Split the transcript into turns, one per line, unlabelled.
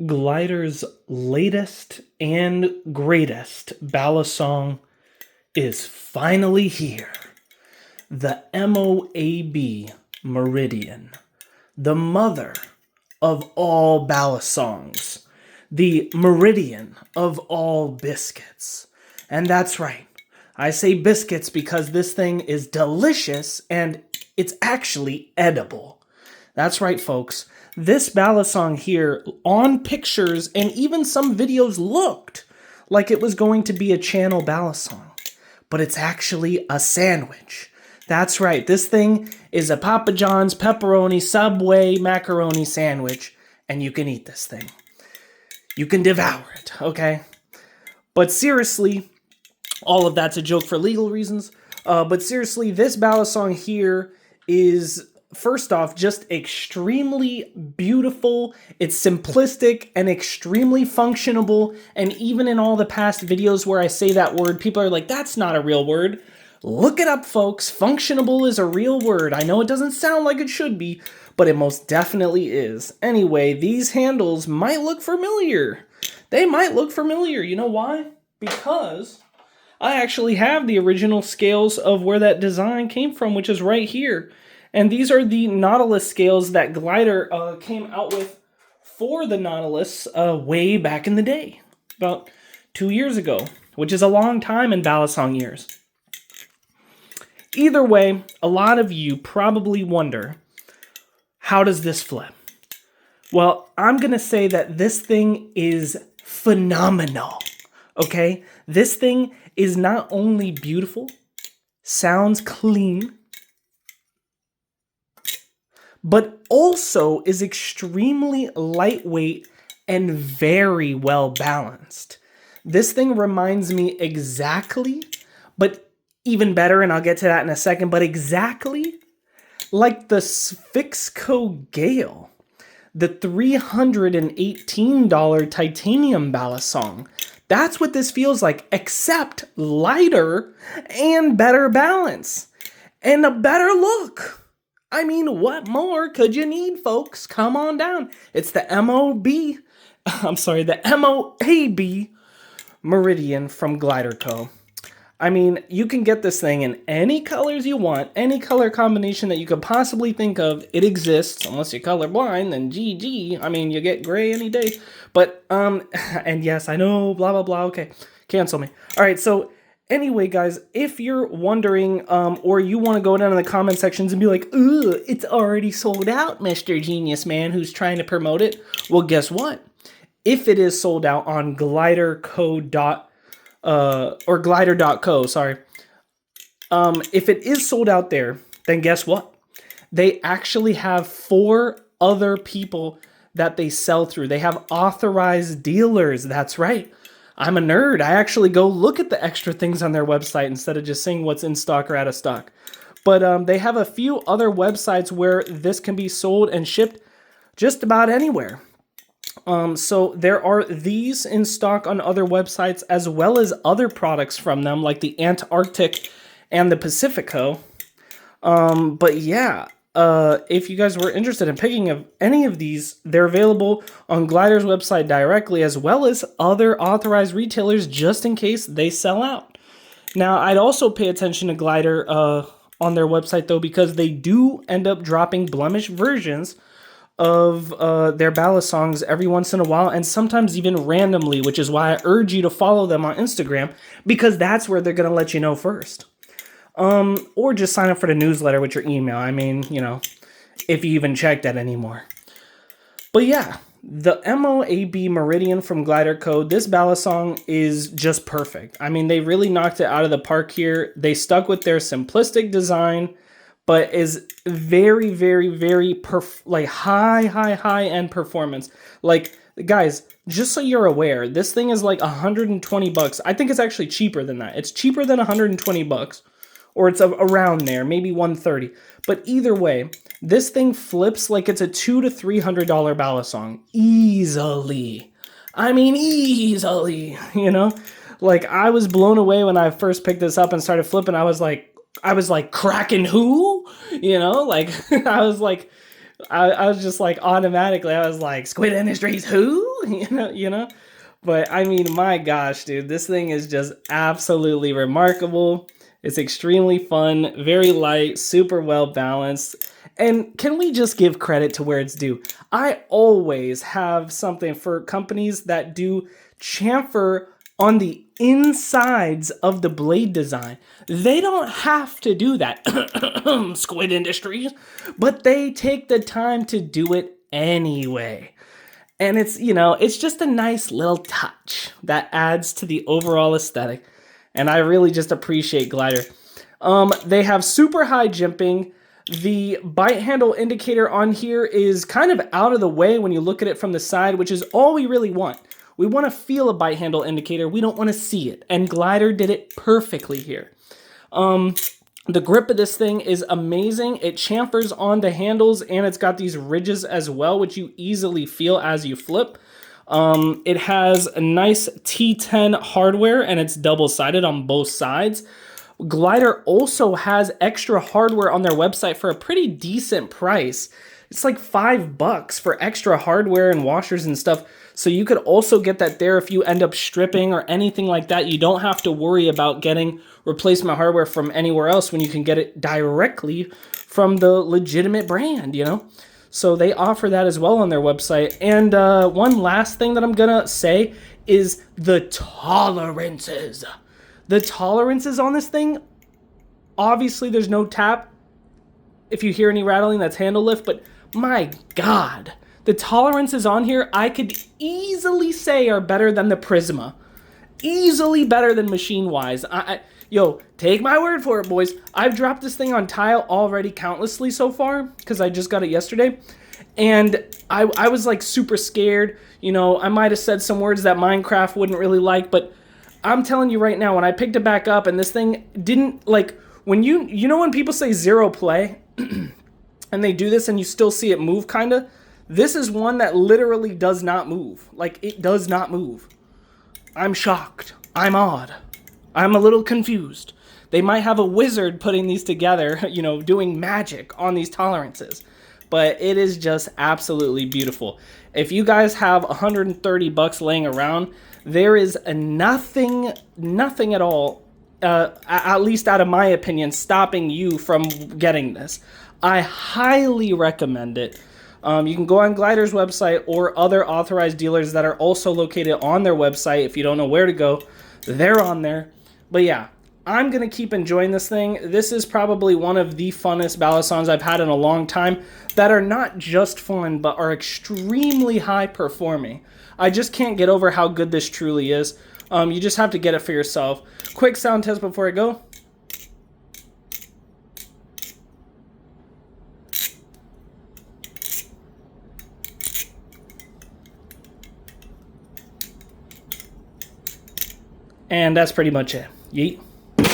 Glidr's latest and greatest Balisong is finally here. The MOAB Meridian, the mother of all Balisongs, the Meridian of all biscuits. And that's right, I say biscuits because this thing is delicious and it's actually edible. That's right, folks. This Balisong here, on pictures and even some videos, looked like it was going to be a channel Balisong, but it's actually a sandwich. That's right, this thing is a Papa John's pepperoni Subway macaroni sandwich, and you can eat this thing. You can devour it, okay? But seriously, all of that's a joke for legal reasons, but seriously, this Balisong here is, first off, just extremely beautiful. It's simplistic and extremely functionable. And even in all the past videos where I say that word, people are like, that's not a real word. Look it up, folks. Functionable is a real word. I know it doesn't sound like it should be, but it most definitely is. Anyway, these handles might look familiar. They might look familiar. You know why? Because I actually have the original scales of where that design came from, which is right here. And these are the Nautilus scales that Glidr came out with for the Nautilus way back in the day, about 2 years ago, which is a long time in Balisong years. Either way, a lot of you probably wonder, how does this flip? Well, I'm going to say that this thing is phenomenal, okay? This thing is not only beautiful, sounds clean, but also is extremely lightweight and very well balanced. This thing reminds me exactly, but even better, and I'll get to that in a second, but exactly like the Sphinxco Gale, the $318 titanium Balisong. That's what this feels like, except lighter and better balance and a better look. I mean, what more could you need, folks? Come on down. It's the MOAB Meridian from Glidr Co. I mean, you can get this thing in any colors you want, any color combination that you could possibly think of. It exists, unless you're colorblind, then GG. I mean, you get gray any day. But, and yes, I know, blah, blah, blah. Okay, cancel me. All right, so anyway, guys, if you're wondering, or you want to go down in the comment sections and be like, ugh, it's already sold out, Mr. Genius Man who's trying to promote it. Well, guess what? If it is sold out on glidr.co, sorry. If it is sold out there, then guess what? They actually have 4 other people that they sell through. They have authorized dealers. That's right. I'm a nerd. I actually go look at the extra things on their website instead of just seeing what's in stock or out of stock. But they have a few other websites where this can be sold and shipped just about anywhere. So there are these in stock on other websites as well as other products from them like the Antarctic and the Pacifico. But yeah, if you guys were interested in picking up any of these, they're available on Glidr's website directly as well as other authorized retailers just in case they sell out. Now, I'd also pay attention to Glidr on their website though because they do end up dropping blemished versions of their Balisongs every once in a while and sometimes even randomly, which is why I urge you to follow them on Instagram because that's where they're going to let you know first. Or just sign up for the newsletter with your email. I mean, you know, if you even check that anymore. But yeah, the MOAB Meridian from Glidr Co. This Balisong is just perfect. I mean, they really knocked it out of the park here. They stuck with their simplistic design, but is very, very, very high end performance. Like, guys, just so you're aware, this thing is like $120. I think it's actually cheaper than that. It's cheaper than $120. Or it's around there, maybe $130. But either way, this thing flips like it's a $200 to $300 Balisong. Easily. I mean, easily, you know? Like, I was blown away when I first picked this up and started flipping. I was like, Kraken who? You know, like, I was like, I was just like automatically, I was like, Squid Industries, who? You know? But I mean, my gosh, dude, this thing is just absolutely remarkable. It's extremely fun, very light, super well balanced. And can we just give credit to where it's due? I always have something for companies that do chamfer on the insides of the blade design. They don't have to do that, Squid Industries, but they take the time to do it anyway. And it's, you know, it's just a nice little touch that adds to the overall aesthetic. And I really just appreciate Glidr. They have super high jimping. The bite handle indicator on here is kind of out of the way when you look at it from the side, which is all we really want. We want to feel a bite handle indicator. We don't want to see it. And Glidr did it perfectly here. The grip of this thing is amazing. It chamfers on the handles and it's got these ridges as well, which you easily feel as you flip. It has a nice T10 hardware and it's double-sided on both sides. Glidr also has extra hardware on their website for a pretty decent price. It's like $5 for extra hardware and washers and stuff. So you could also get that there if you end up stripping or anything like that. You don't have to worry about getting replacement hardware from anywhere else when you can get it directly from the legitimate brand, you know? So they offer that as well on their website. And one last thing that I'm gonna say is the tolerances. The tolerances on this thing, obviously there's no tap. If you hear any rattling, that's handle lift, but my God, the tolerances on here, I could easily say are better than the Prisma. Easily better than machine-wise. Yo, take my word for it, boys. I've dropped this thing on tile already countlessly so far, because I just got it yesterday. And I was like super scared. You know, I might have said some words that Minecraft wouldn't really like, but I'm telling you right now, when I picked it back up and this thing didn't, like, when you know when people say zero play, and they do this and you still see it move, kind of? This is one that literally does not move. Like, it does not move. I'm shocked. I'm awed. I'm a little confused. They might have a wizard putting these together, you know, doing magic on these tolerances. But it is just absolutely beautiful. If you guys have $130 laying around, there is nothing at all, at least out of my opinion, stopping you from getting this. I highly recommend it. You can go on Glidr's website or other authorized dealers that are also located on their website. If you don't know where to go, they're on there. But yeah, I'm going to keep enjoying this thing. This is probably one of the funnest Balisongs I've had in a long time that are not just fun, but are extremely high performing. I just can't get over how good this truly is. You just have to get it for yourself. Quick sound test before I go. And that's pretty much it. Yeet.